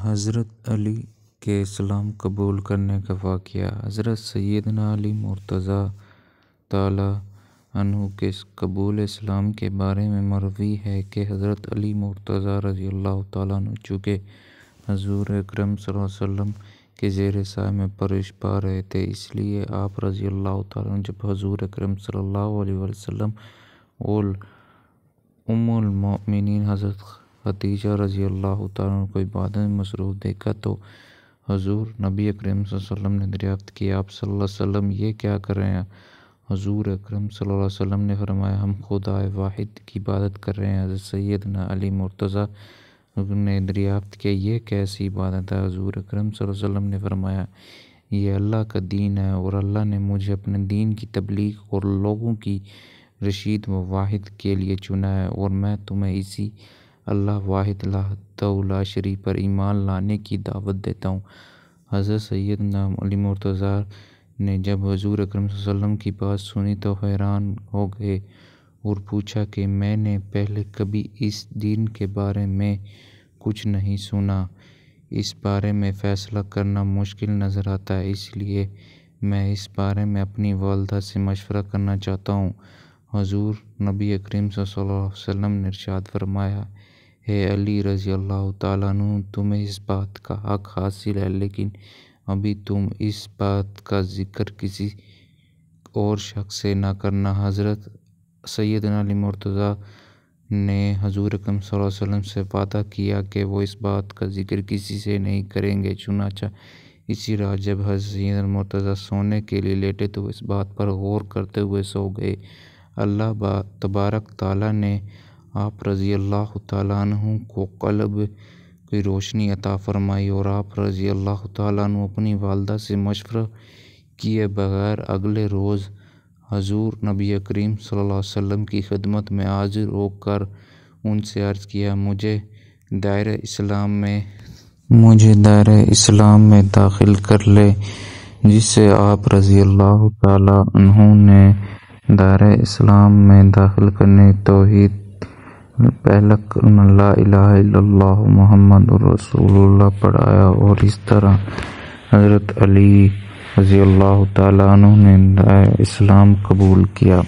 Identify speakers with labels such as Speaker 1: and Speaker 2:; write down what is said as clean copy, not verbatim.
Speaker 1: حضرت علی کے اسلام قبول کرنے کا واقعہ۔ حضرت سیدنا علی مرتضیٰ تعالیٰ عنہ کے قبول اسلام کے بارے میں مروی ہے کہ حضرت علی مرتضیٰ رضی اللہ تعالیٰ عنہ چونکہ حضور اکرم صلی اللہ علیہ وسلم کے زیر سایہ میں پرورش پا رہے تھے، اس لیے آپ رضی اللہ تعالیٰ عنہ جب حضور اکرم صلی اللہ علیہ وسلم اور ام المؤمنین حضرت خدیجہ رضی اللہ تعالیٰ عنہ کو عبادت میں مصروف دیکھا تو حضور نبی اکرم صلی اللہ علیہ وسلم نے دریافت کیا، آپ صلی اللہ علیہ وسلم یہ کیا کر رہے ہیں؟ حضور اکرم صلی اللہ علیہ وسلم نے فرمایا، ہم خدا واحد کی عبادت کر رہے ہیں۔ حضرت سیدنا علی مرتضیٰ نے دریافت کیا، یہ کیسی عبادت ہے؟ حضور اکرم صلی اللہ علیہ وسلم نے فرمایا، یہ اللہ کا دین ہے اور اللہ نے مجھے اپنے دین کی تبلیغ اور لوگوں کی رشید و واحد کے لیے چنا ہے، اور میں تمہیں اسی اللہ واحد لا شریک پر ایمان لانے کی دعوت دیتا ہوں۔ حضرت سیدنا علی مرتضیٰ نے جب حضور اکرم صلی اللہ علیہ وسلم کی بات سنی تو حیران ہو گئے اور پوچھا کہ میں نے پہلے کبھی اس دین کے بارے میں کچھ نہیں سنا، اس بارے میں فیصلہ کرنا مشکل نظر آتا ہے، اس لیے میں اس بارے میں اپنی والدہ سے مشورہ کرنا چاہتا ہوں۔ حضور نبی اکرم صلی اللہ علیہ وسلم نے ارشاد فرمایا، اے علی رضی اللہ تعالیٰ عنہ، تمہیں اس بات کا حق حاصل ہے، لیکن ابھی تم اس بات کا ذکر کسی اور شخص سے نہ کرنا۔ حضرت سیدنا علی مرتضیٰ نے حضور اکرم صلی اللہ علیہ وسلم سے وعدہ کیا کہ وہ اس بات کا ذکر کسی سے نہیں کریں گے، چنانچہ اسی رات جب حضرت سیدنا علی مرتضیٰ سونے کے لیے لیٹے تو وہ اس بات پر غور کرتے ہوئے سو گئے۔ اللہ تبارک تعالیٰ نے آپ رضی اللہ تعالیٰ عنہ کو قلب کی روشنی عطا فرمائی اور آپ رضی اللہ تعالیٰ عنہ اپنی والدہ سے مشورہ کیے بغیر اگلے روز حضور نبی کریم صلی اللہ علیہ وسلم کی خدمت میں حاضر ہو کر ان سے عرض کیا، مجھے دائرہ اسلام میں داخل کر لے، جس سے آپ رضی اللہ تعالیٰ عنہ نے دائرہ اسلام میں داخل کرنے توحید پہلا کلمہ لا الہ الا اللہ محمد رسول اللہ پڑھایا، اور اس طرح حضرت علی رضی اللہ تعالیٰ عنہ نے دائرہ اسلام قبول کیا۔